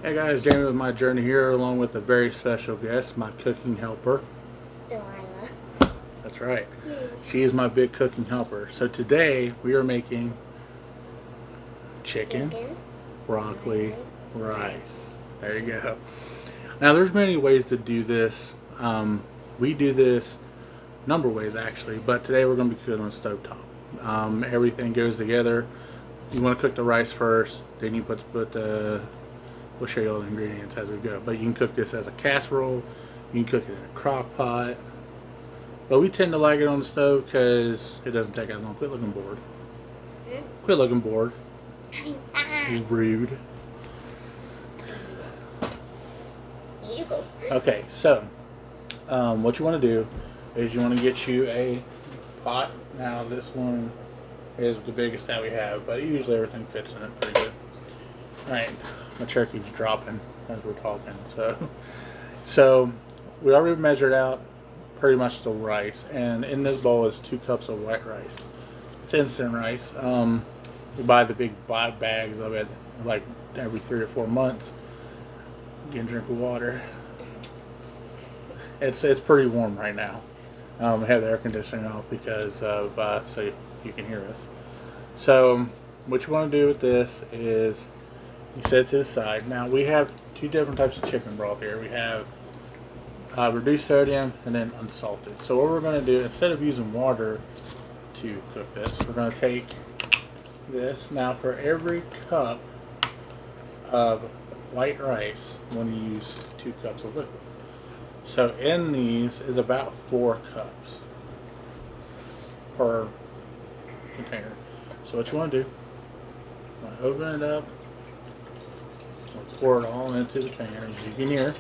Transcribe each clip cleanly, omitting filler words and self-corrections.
Hey guys, Jamie with my journey here, along with a very special guest, my cooking helper. Delilah. That's right. She is my big cooking helper. So today we are making chicken, Chicken. broccoli, rice. There you go. Now there's many ways to do this. We do this a number of ways actually, but today we're going to be cooking on stovetop. Everything goes together. You want to cook the rice first, then you put the. We'll show you all the ingredients as we go. But you can cook this as a casserole. You can cook it in a crock pot. But we tend to like it on the stove because it doesn't take that long. Quit looking bored. Quit looking bored. Rude. Here you go. Okay, so what you want to do is you want to get you a pot. Now this one is the biggest that we have, but usually everything fits in it pretty good. All right, my chair keeps dropping as we're talking. So we already measured out pretty much the rice, and in this bowl is 2 cups of white rice. It's instant rice. We buy the big bags of it like every 3 or 4 months. Get a drink of water. It's pretty warm right now. We have the air conditioning off because of so you can hear us. So what you want to do with this is you set it to the side. Now we have 2 different types of chicken broth here. We have reduced sodium and then unsalted. So what we're going to do, instead of using water to cook this, we're going to take this. Now for every cup of white rice, I'm going to use 2 cups of liquid. So in these is about 4 cups per container. So what you want to do, you want to open it up, pour it all into the pan, as you can hear.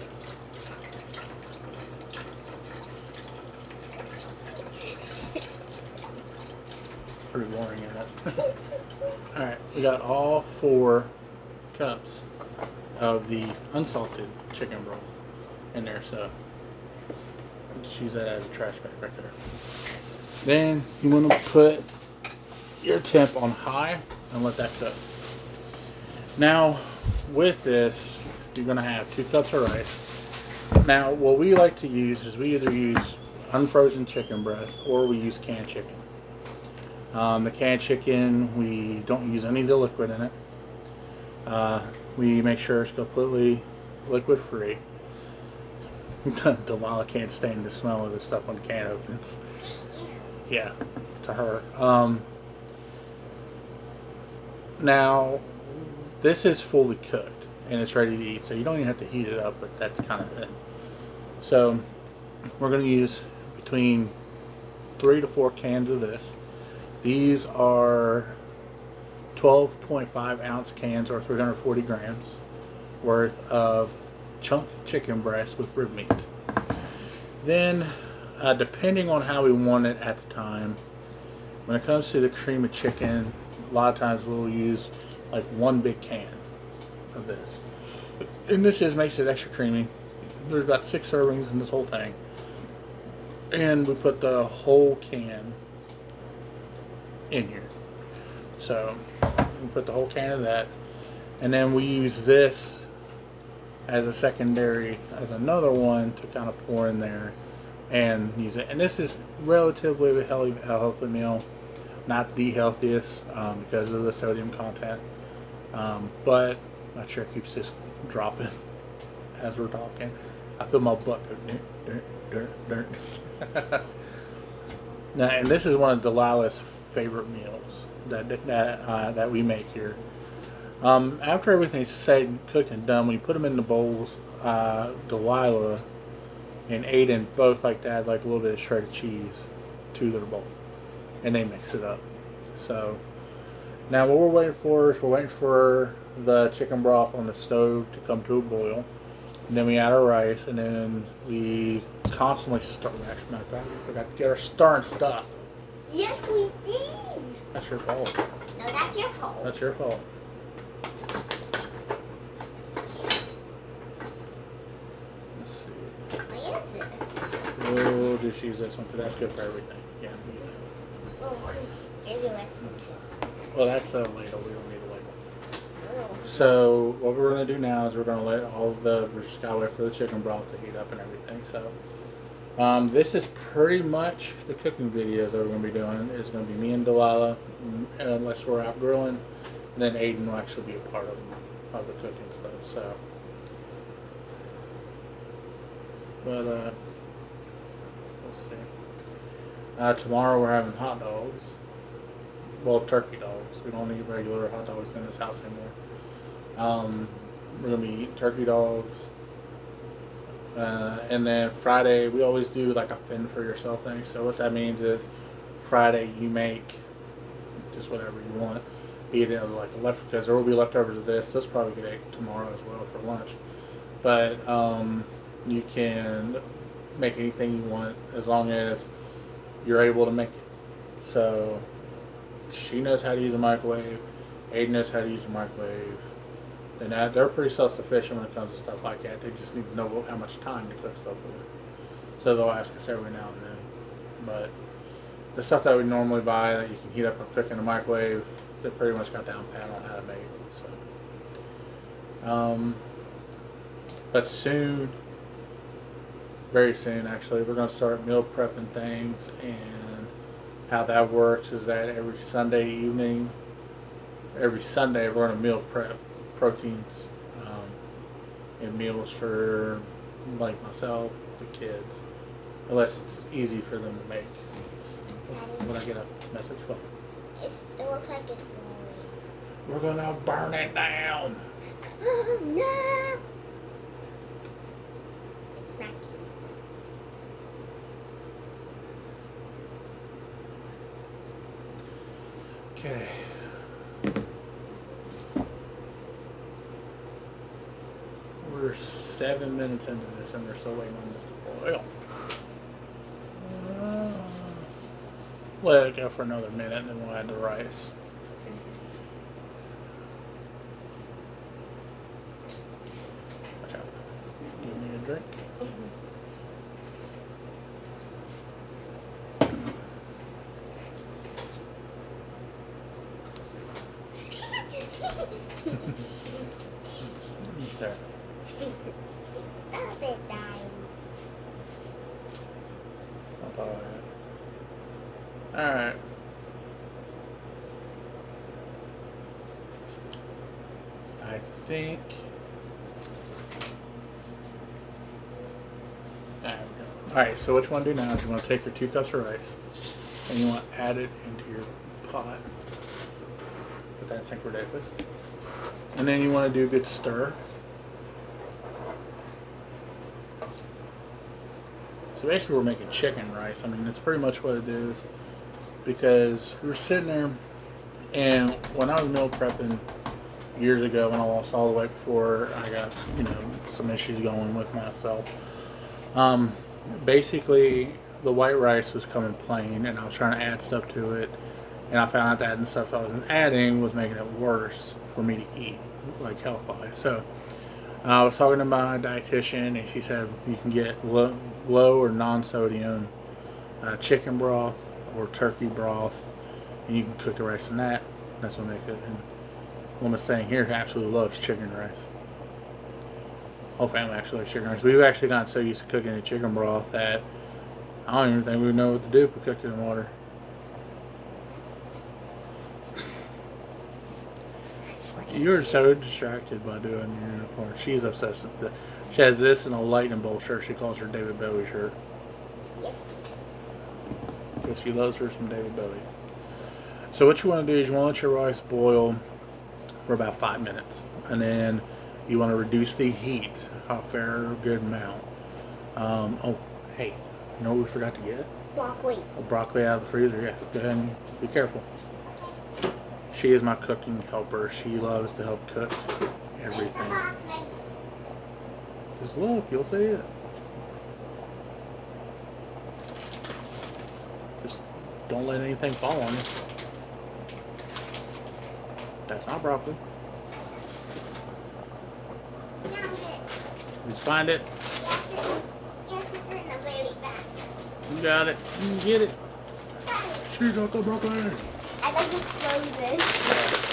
Pretty boring, isn't it? Alright, we got all 4 cups of the unsalted chicken broth in there, so just use that as a trash bag right there. Then you want to put your temp on high and let that cook. Now with this, you're going to have 2 cups of rice. Now what we like to use is we either use unfrozen chicken breast or we use canned chicken. The canned chicken, we don't use any of the liquid in it. We make sure it's completely liquid free. Delilah can't stand the smell of the stuff when the can opens. Yeah, to her. Now, this is fully cooked and it's ready to eat, so you don't even have to heat it up, but that's kind of it. So, we're going to use between 3 to 4 cans of this. These are 12.5 ounce cans or 340 grams worth of chunk chicken breast with rib meat. Then, depending on how we want it at the time, when it comes to the cream of chicken, a lot of times we'll use like 1 big can of this. And this just makes it extra creamy. There's about 6 servings in this whole thing. And we put the whole can in here. So we put the whole can of that, and then we use this as a secondary, as another one to kind of pour in there and use it. And this is relatively a healthy meal, not the healthiest because of the sodium content, but my chair keeps just dropping as we're talking. I feel my butt go now, and this is one of Delilah's favorite meals that we make here. After everything's said, cooked, and done, when you put them in the bowls, Delilah and Aiden both like to add like a little bit of shredded cheese to their bowl, and they mix it up. So now what we're waiting for is we're waiting for the chicken broth on the stove to come to a boil, and then we add our rice, and then we constantly stir. Actually, matter of fact, we forgot to get our starring stuff. Yes, we did. That's your fault. No, that's your fault. That's your fault. Let's see. What is it? We'll just use this one because that's good for everything. Yeah, use it. Oh, here's your next one too. Well, that's a ladle. We don't need a ladle. Oh. So what we're gonna do now is we're gonna let we're just gotta wait for the chicken broth to heat up and everything. So this is pretty much the cooking videos that we're gonna be doing. It's gonna be me and Delilah, unless we're out grilling, and then Aiden will actually be a part of the cooking stuff. So, but we'll see. Tomorrow we're having hot dogs. Well, turkey dogs. We don't eat regular hot dogs in this house anymore. We're gonna be eating turkey dogs, and then Friday we always do like a fend for yourself thing. So what that means is Friday you make just whatever you want, be it like a left, because there will be leftovers of this. This probably get ate tomorrow as well for lunch, but you can make anything you want as long as you're able to make it. So she knows how to use a microwave. Aiden knows how to use a microwave. And they're pretty self-sufficient when it comes to stuff like that. They just need to know how much time to cook stuff with. So they'll ask us every now and then. But the stuff that we normally buy that you can heat up or cook in the microwave, they pretty much got down pat on how to make it. So, but soon, very soon actually, we're going to start meal prepping things. And how that works is that every Sunday evening, every Sunday we're going to meal prep proteins and meals for like myself, the kids, unless it's easy for them to make. When I get a message, well, It looks like it's blowing. we're gonna burn it down. Oh no! It's smacking. Okay. We're 7 minutes into this and we're still waiting on this to boil. Let it go for another minute and then we'll add the rice. Okay. Give me a drink. There. Stop it, dying. Alright. I think. Alright, so what you want to do now is you want to take your 2 cups of rice and you want to add it into your pot. Put that in sink ridiculous. And then you want to do a good stir. So basically we're making chicken rice. I mean, that's pretty much what it is. Because we were sitting there, and when I was meal prepping years ago, when I lost all the weight before I got, some issues going with myself, basically the white rice was coming plain, and I was trying to add stuff to it, and I found out that adding stuff I was adding was making it worse for me to eat, like health-wise. So I was talking to my dietitian, and she said you can get low or non-sodium chicken broth or turkey broth, and you can cook the rice in that. That's what makes it. And what I'm saying here absolutely loves chicken rice. Whole family actually loves chicken rice. We've actually gotten so used to cooking the chicken broth that I don't even think we know what to do if we cooked it in water. You're so distracted by doing your uniform. She's obsessed with it. She has this and a lightning bolt shirt. She calls her David Bowie shirt. Yes. Because she loves her some David Bowie. So what you want to do is you want to let your rice boil for about 5 minutes. And then you want to reduce the heat a fair good amount. Oh, hey, you know what we forgot to get? Broccoli. Broccoli out of the freezer. Yeah, go ahead and be careful. She is my cooking helper. She loves to help cook everything. Just look, you'll see it. Just don't let anything fall on you. That's not broccoli. Did you find it? Yes, it's in the very back. You got it. You can get it. She got the broccoli. I think it's frozen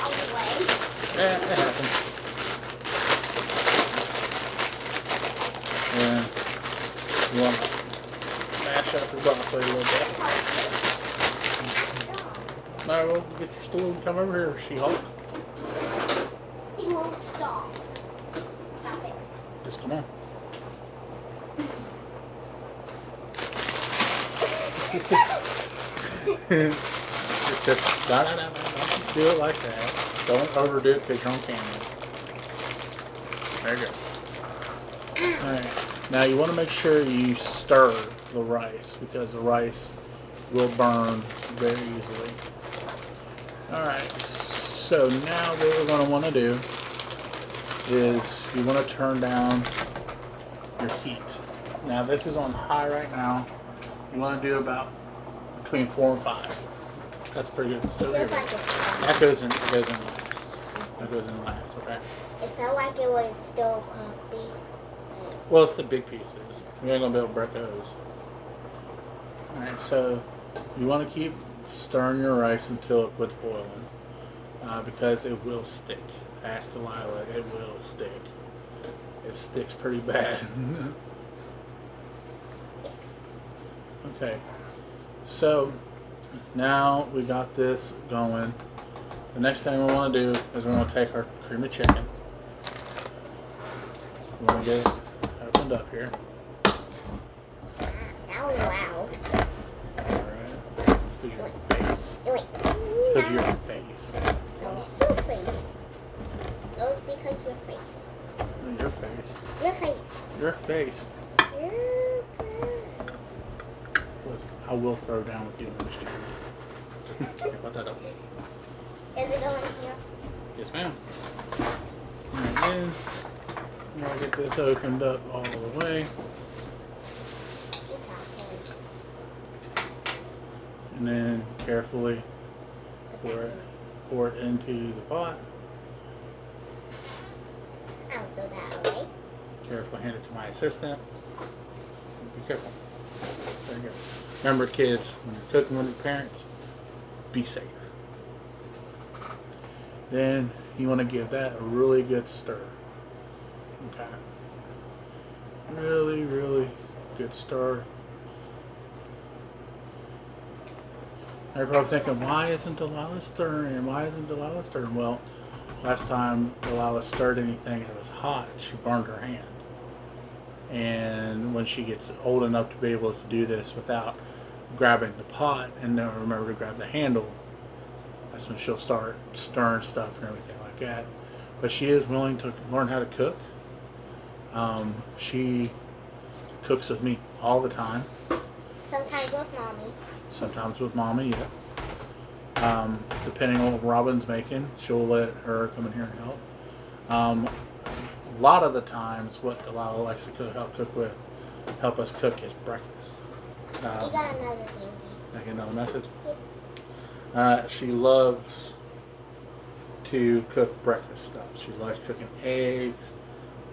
all the way. Yeah, that happens. way a little bit. No, we'll get your stool and come over here, She-Hulk. He won't stop. Stop it. Just come on. Just don't do it like that. Don't overdo it because you're on camera. There you go. Alright. Now you want to make sure you stir the rice because the rice will burn very easily. Alright. So now what we're going to want to do is you want to turn down your heat. Now this is on high right now. You want to do about between 4 and 5. That's pretty good. So It feels like it's that goes in last. That goes in last, okay? It felt like it was still coffee. Well, it's the big pieces. We ain't gonna be able to break those. Alright, so you want to keep stirring your rice until it quits boiling. Because it will stick. Ask Delilah, it will stick. It sticks pretty bad. Okay, so now we got this going. The next thing we want to do is we're going to take our cream of chicken. We want to get it opened up here. Now we're loud. Alright, because your face. Because your face. No, it's your face. No, it's because your face. No, your face. Your face. Your face. Your face. I will throw down with you in this chair. Put that up. Does it go in here? Yes, ma'am. And then I'm going to get this opened up all the way. And then carefully pour it into the pot. I'll throw that away. Carefully hand it to my assistant. Be careful. There you go. Remember, kids, when you're cooking with your parents, be safe. Then you want to give that a really good stir. Okay. Really, really good stir. You're probably thinking, why isn't Delilah stirring? Why isn't Delilah stirring? Well, last time Delilah stirred anything that was hot, she burned her hand. And when she gets old enough to be able to do this without grabbing the pot and then remember to grab the handle, that's when she'll start stirring stuff and everything like that. But she is willing to learn how to cook. She cooks with me all the time. Sometimes with mommy. Sometimes with mommy, yeah. Depending on what Robin's making, she'll let her come in here and help. A lot of the times, what Delilah likes to help us cook is breakfast. You got another thing. I get another message. She loves to cook breakfast stuff. She loves cooking eggs.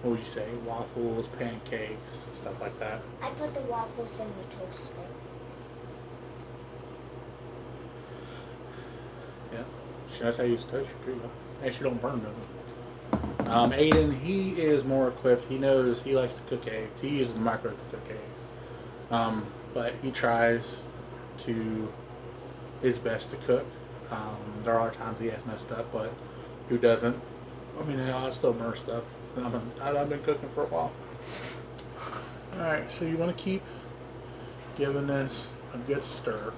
What would you say? Waffles, pancakes, stuff like that. I put the waffles in the toaster. Yeah, she knows how to use toaster pretty well. And she don't burn nothing. Aiden, he is more equipped. He knows he likes to cook eggs. He uses the microwave to cook eggs. But he tries to his best to cook. There are times he has messed up, but who doesn't? I mean, I still burn stuff. I've been cooking for a while. Alright, so you want to keep giving this a good stir.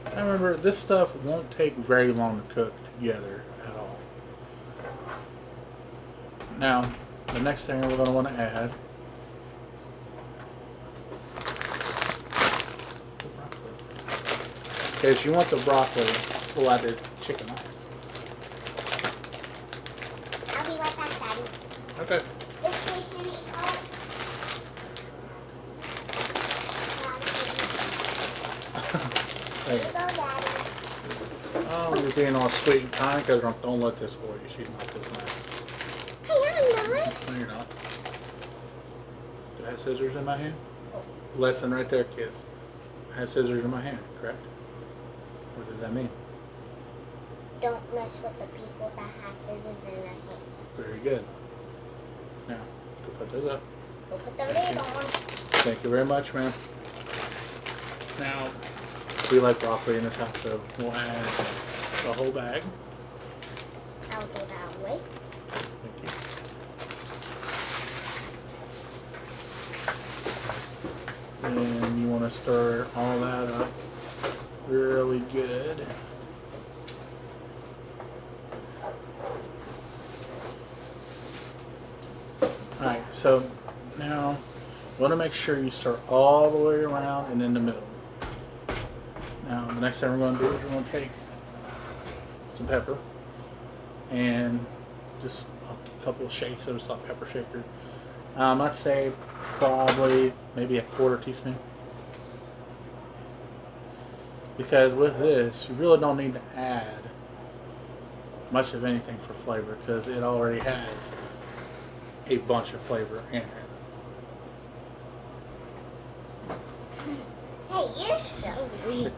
Now remember, this stuff won't take very long to cook together at all. Now, the next thing we're going to want to add is you want the broccoli. We'll add the chicken eyes. I'll be right back, Daddy. Okay. This way, can you There you go, go. Daddy. Oh, you're being all sweet and kind because don't let this for you. She's not this nice. Hey, I'm nice. No, you're not. Do I have scissors in my hand? Lesson right there, kids. I have scissors in my hand, correct? What does that mean? Don't mess with the people that have scissors in their hands. Very good. Now, go put those up. Go put the lid on. Thank you very much, ma'am. Now, we like broccoli in this house, so we'll add the whole bag. I'll go that way. Thank you. And you want to stir all that up really good. Alright, so now you want to make sure you stir all the way around and in the middle. Now, the next thing we're going to do is we're going to take some pepper and just a couple of shakes of a salt pepper shaker. I'd say probably maybe a quarter teaspoon. Because with this, you really don't need to add much of anything for flavor because it already has a bunch of flavor in it. Hey, you're so weak.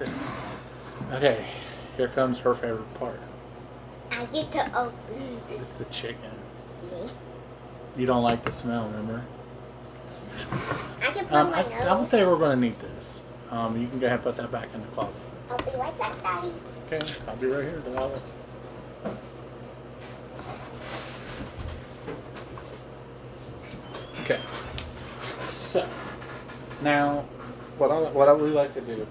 Okay, here comes her favorite part. I get to open. It's the chicken. Me. You don't like the smell, remember? I can put my I nose. don't think we're going to need this. You can go ahead and put that back in the closet. I'll be right back, Daddy. Okay, I'll be right here, Delilah. Okay, so now what I would like to do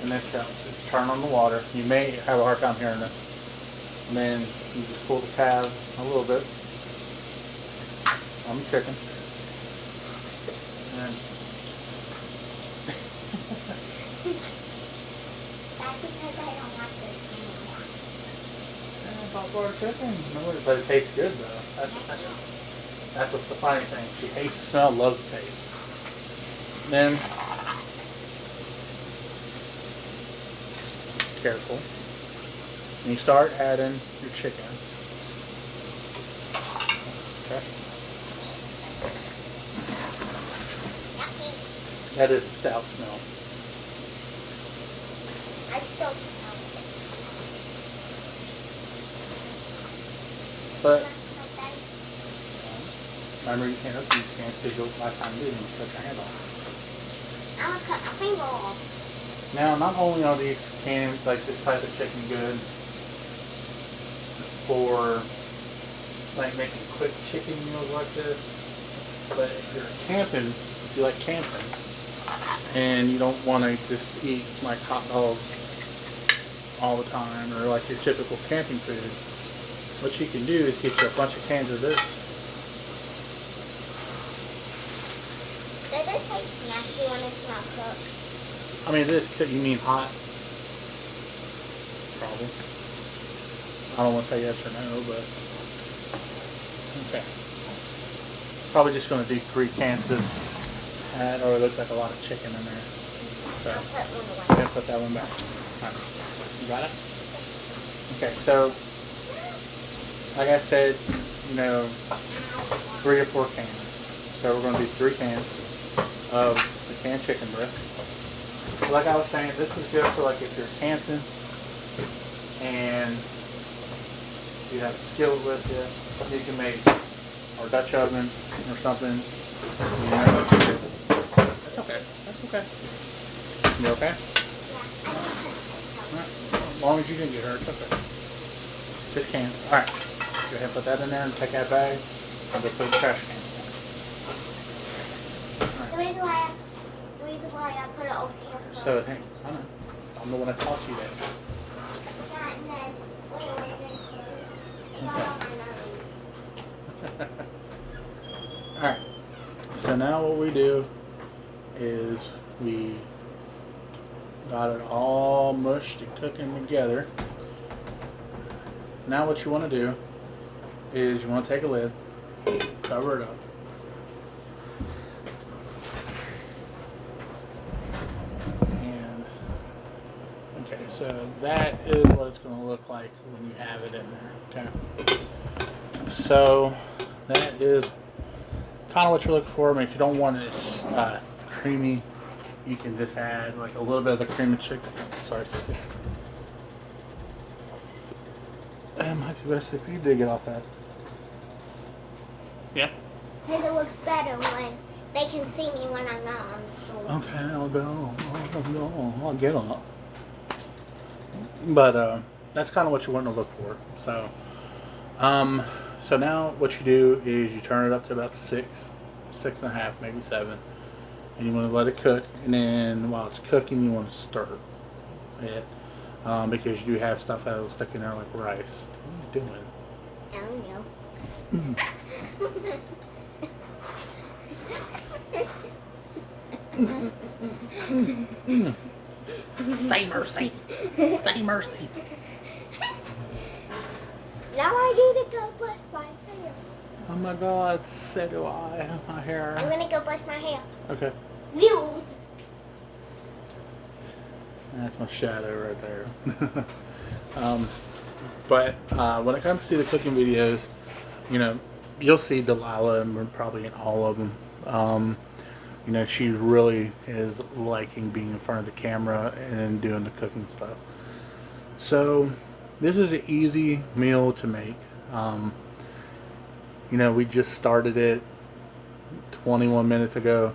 in this house is turn on the water. You may have a hard time hearing this. And then you just pull the tab a little bit on the chicken. And That's because I don't like this anymore. saltwater chicken. But it tastes good though. That's what's the funny thing. She hates the smell, loves the taste. Then, careful. And you start adding your chicken. Okay. That is a stout smell. I still smell But it. remember, you can't open these cans because last time you didn't cut your hand off. I'm gonna cut my finger off. Now, not only are these cans, like this type of chicken, good for like making quick chicken meals like this, but if you're camping, if you like camping, and you don't want to just eat like hot dogs all the time or like your typical camping food, what you can do is get you a bunch of cans of this. Does this taste nasty when it's not cooked? I mean, this, you mean hot? Probably. I don't want to say yes or no, but okay. Probably just going to do 3 cans because that already looks like a lot of chicken in there. So, I'll put one away. I'm going to put that one back. All right. You got it? Okay, so, like I said, you know, 3 or 4 cans. So we're going to do 3 cans of the canned chicken breast. Like I was saying, this is good for like if you're camping and you have a skillet with you. You can make or Dutch oven or something. You know, that's okay. That's okay. You okay? Alright. As long as you can get her, it's okay. Just cans. Alright. Go ahead and put that in there and take that bag and just put the trash can. The reason why I put it over here first. So it hangs. I know. I'm the one that taught you that. That and then when it was in closed, got on my nose. Alright. So now what we do is we got it all mushed and cooking together. Now what you want to do is you want to take a lid, cover it up. And okay, so that is what it's going to look like when you have it in there. Okay. So that is kind of what you're looking for. I mean, if you don't want it creamy, you can just add like a little bit of the cream of chicken. Sorry, Sissy. It might be best if you dig it off that. Yeah. Because it looks better when they can see me when I'm not on the stool. Okay, I'll go. I'll get on. But that's kind of what you want to look for. So now what you do is you turn it up to about 6.5, maybe 7, and you want to let it cook. And then while it's cooking, you want to stir it because you do have stuff that will stick in there like rice. What are you doing? I don't know. Say mercy. Say mercy. Now I need to go brush my hair. Oh my God, so do I. My hair. I'm gonna go brush my hair. Okay. You. That's my shadow right there. But when it comes to the cooking videos, you know, you'll see Delilah and probably in all of them. You know, she really is liking being in front of the camera and doing the cooking stuff. So this is an easy meal to make. You know, we just started it 21 minutes ago,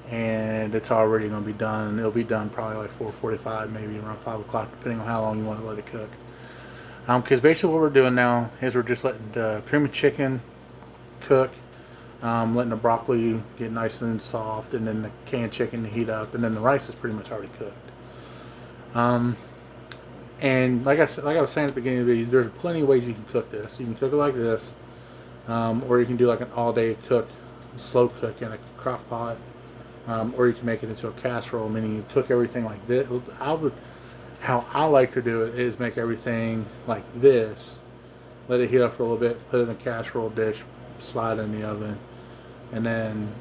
and it's already going to be done. It'll be done probably like 4:45, maybe around 5 o'clock, depending on how long you want to let it cook. Because basically what we're doing now is we're just letting the cream of chicken cook, letting the broccoli get nice and soft, and then the canned chicken heat up, and then the rice is pretty much already cooked. And like I was saying at the beginning of the video, there's plenty of ways you can cook this. You can cook it like this, or you can do like an all-day cook, slow cook in a crock pot, or you can make it into a casserole, meaning you cook everything like this. How I like to do it is make everything like this, let it heat up for a little bit, put it in a casserole dish, slide it in the oven, and then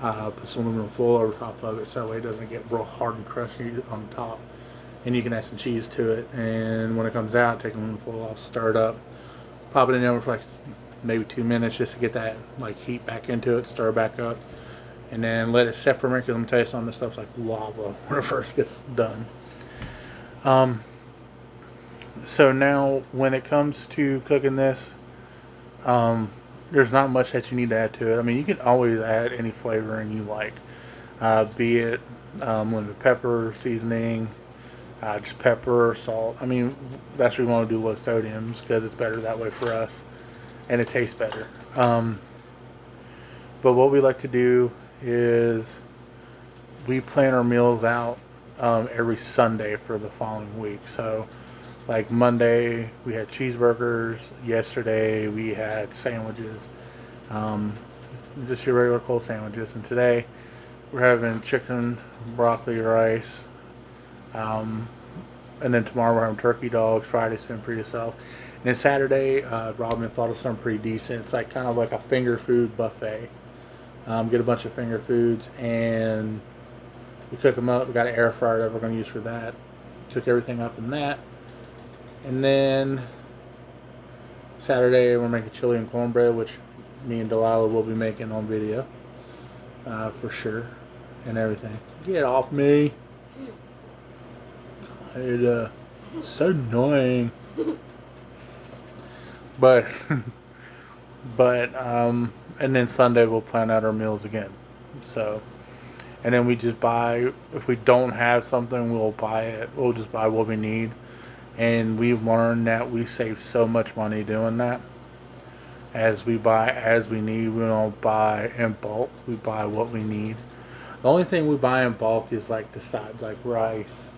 put some aluminum foil over top of it so that way it doesn't get real hard and crusty on the top. And you can add some cheese to it, and when it comes out, take aluminum foil off, stir it up, pop it in the oven for like maybe 2 minutes just to get that like heat back into it, stir it back up, and then let it set for a minute. Because I'm gonna tell you something, this stuff's like lava when it first gets done. So now when it comes to cooking this, there's not much that you need to add to it. I mean, you can always add any flavoring you like, be it lemon pepper seasoning, just pepper, salt. I mean, that's what we want to do with sodiums because it's better that way for us, and it tastes better. But what we like to do is we plan our meals out every Sunday for the following week. So like Monday we had cheeseburgers, yesterday we had sandwiches, just your regular cold sandwiches, and today we're having chicken, broccoli, rice, and then tomorrow we're having turkey dogs. Friday, spend for yourself. And then Saturday, Robin thought of something pretty decent. It's like kind of like a finger food buffet. Get a bunch of finger foods and we cook them up. We got an air fryer that we're going to use for that. Cook everything up in that. And then Saturday we're making chili and cornbread, which me and Delilah will be making on video for sure, and everything. Get off me! It's so annoying. But and then Sunday we'll plan out our meals again. So, and then we just buy, if we don't have something, we'll buy it. We'll just buy what we need. And we've learned that we save so much money doing that. As we buy as we need, we don't buy in bulk. We buy what we need. The only thing we buy in bulk is like the sides, like rice.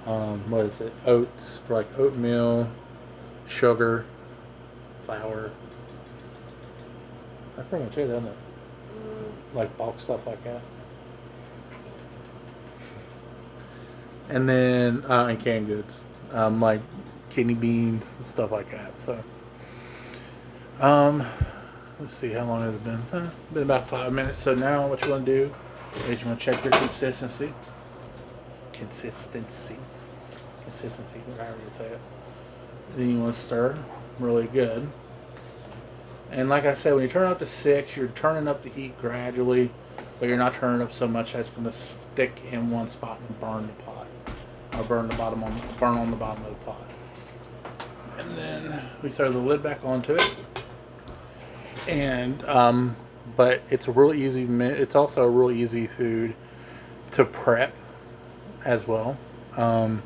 What is it? Oats, like oatmeal, sugar, flour. That's pretty much it, isn't it? Like bulk stuff like that. And then and canned goods, like kidney beans and stuff like that. So, let's see, how long has it been? Been about 5 minutes. So now what you want to do is you want to check your consistency, however you say it. Then you want to stir really good. And like I said, when you turn up to 6, you're turning up the heat gradually, but you're not turning up so much that it's going to stick in one spot and burn the pot, or burn on the bottom of the pot. And then we throw the lid back onto it, and but it's a real easy. It's also a real easy food to prep as well. Um,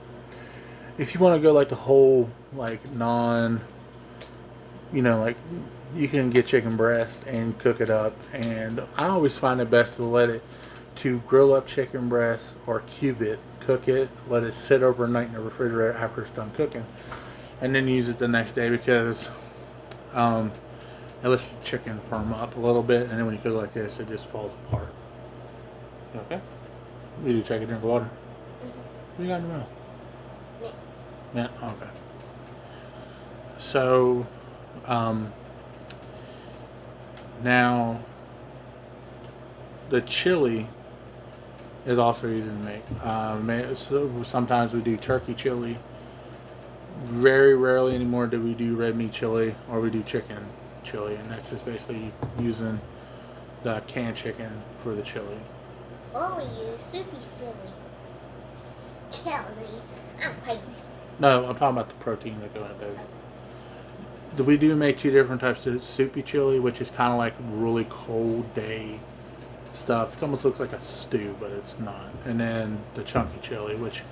if you want to go like the whole like non, like you can get chicken breast and cook it up, and I always find it best to let it to grill up chicken breast or cube it, cook it, let it sit overnight in the refrigerator after it's done cooking, and then use it the next day because um, it lets the chicken firm up a little bit, and then when you cook it like this, it just falls apart. Okay. You do take a drink of water. What you got in your mouth? Yeah. Okay. So, um, now the chili is also easy to make. So sometimes we do turkey chili. Very rarely anymore do we do red meat chili or we do chicken chili, and that's just basically using the canned chicken for the chili. Or we use soupy chili. I'm crazy. No, I'm talking about the protein that go in it. We do make two different types of soupy chili, which is kind of like really cold day stuff. It almost looks like a stew, but it's not. And then the chunky chili, which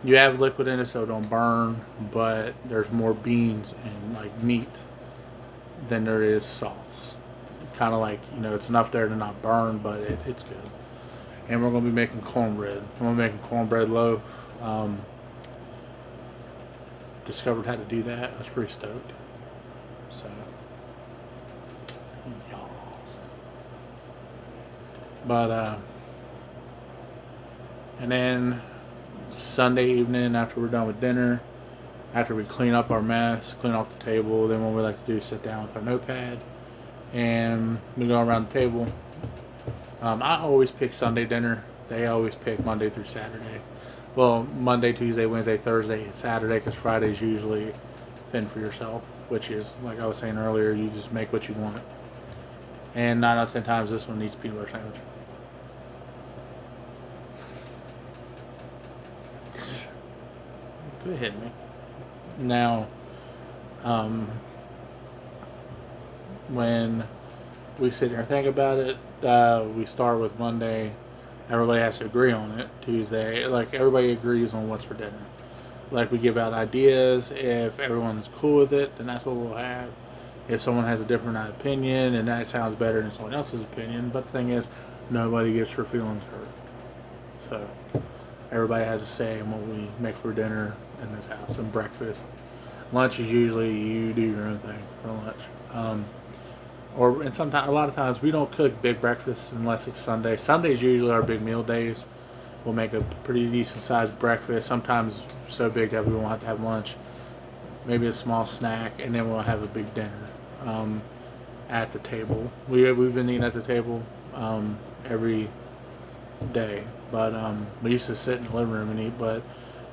you have liquid in it so it don't burn, but there's more beans and like meat than there is sauce. Kind of like, it's enough there to not burn, but it's good. And we're going to be making cornbread. I'm going to be making cornbread loaf. Discovered how to do that. I was pretty stoked. So, yes. But, and then Sunday evening after we're done with dinner, after we clean up our mess, clean off the table, then what we like to do is sit down with our notepad and we go around the table. I always pick Sunday dinner. They always pick Monday through Saturday. Well, Monday, Tuesday, Wednesday, Thursday, and Saturday, because Friday's usually fend for yourself, which is, like I was saying earlier, you just make what you want. And 9 out of 10 times, this one needs peanut butter sandwich. Go ahead, me. Now, when we sit here and think about it, we start with Monday. Everybody has to agree on it. Tuesday, like everybody agrees on what's for dinner. Like we give out ideas. If everyone's cool with it, then that's what we'll have. If someone has a different opinion and that sounds better than someone else's opinion, but the thing is, nobody gets their feelings hurt. So everybody has a say in what we make for dinner in this house and breakfast. Lunch is usually you do your own thing for lunch. And sometimes, a lot of times, we don't cook big breakfasts unless it's Sunday. Sunday's usually our big meal days. We'll make a pretty decent sized breakfast. Sometimes so big that we won't have to have lunch. Maybe a small snack, and then we'll have a big dinner at the table. We've been eating at the table every day, but we used to sit in the living room and eat. But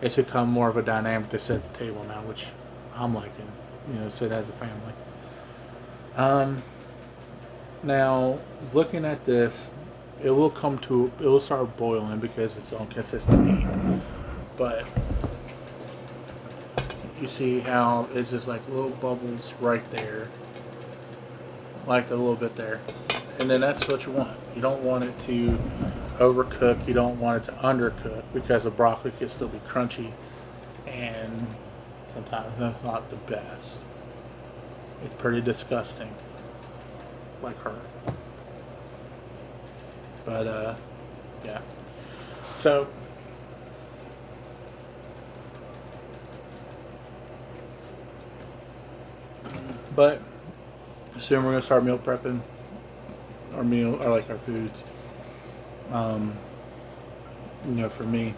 it's become more of a dynamic to sit at the table now, which I'm liking. Sit as a family. Now, looking at this, it will start boiling because it's on consistent heat. But you see how it's just like little bubbles right there, like a little bit there. And then that's what you want. You don't want it to overcook. You don't want it to undercook because the broccoli can still be crunchy. And sometimes that's not the best. It's pretty disgusting. Like her. But, yeah. So, but soon we're going to start meal prepping our foods. For me,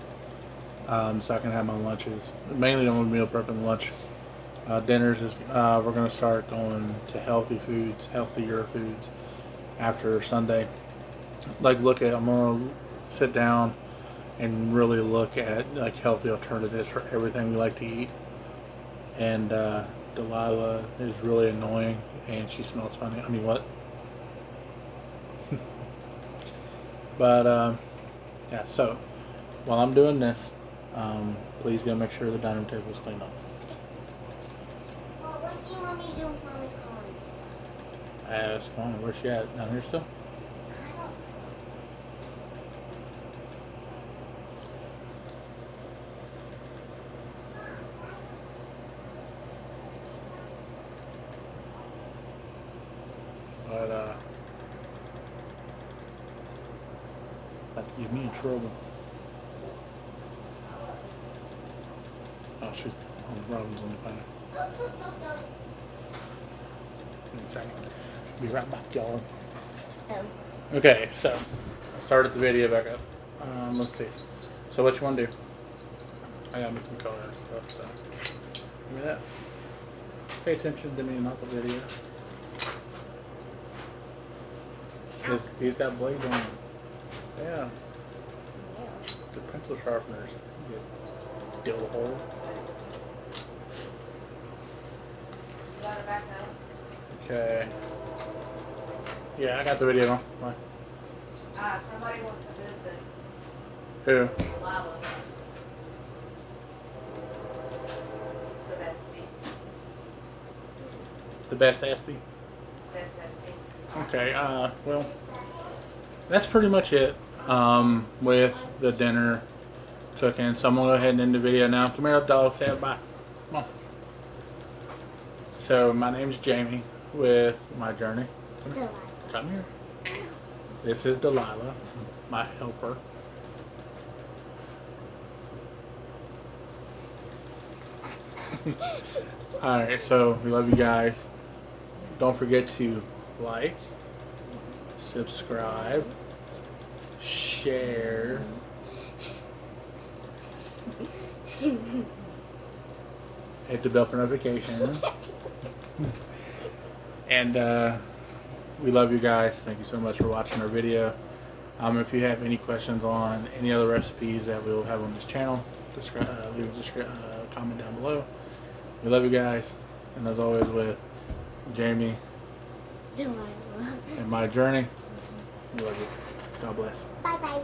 so I can have my lunches. Mainly I'm going to meal prepping lunch. Dinners is we're going to start going to healthier foods after Sunday. I'm going to sit down and really look at like healthy alternatives for everything we like to eat. And Delilah is really annoying and she smells funny. I mean, what? But yeah. So while I'm doing this, please go make sure the dining table is cleaned up. Well, what do you want me to do with Mama's Ask on where's she at? Down here still? But about to get me in trouble. Oh shoot! Oh, Robin's on the phone. In a second. Be right back, y'all. Oh. Okay, so I started the video back up. Let's see. So what you want to do? I got me some color and stuff. So give me that. Pay attention to me, not the video. He's got blades on him. Yeah. Yeah. The pencil sharpeners. You dill hole. You got it back now? Okay. Yeah, I got the video on. Why? Somebody wants to visit Who? Delilah. The bestie. The best Esty? Best bestie. Okay, well, that's pretty much it with the dinner cooking. So I'm going to go ahead and end the video now. Come here up, dog. Say bye. Come on. So my name's Jamie with my journey. Delilah. Come here. This is Delilah, my helper. Alright, so we love you guys. Don't forget to like, subscribe, share, hit the bell for notification. And we love you guys. Thank you so much for watching our video. If you have any questions on any other recipes that we'll have on this channel, leave a comment down below. We love you guys. And as always with Jamie Delilah. and my journey, we love you. God bless. Bye bye.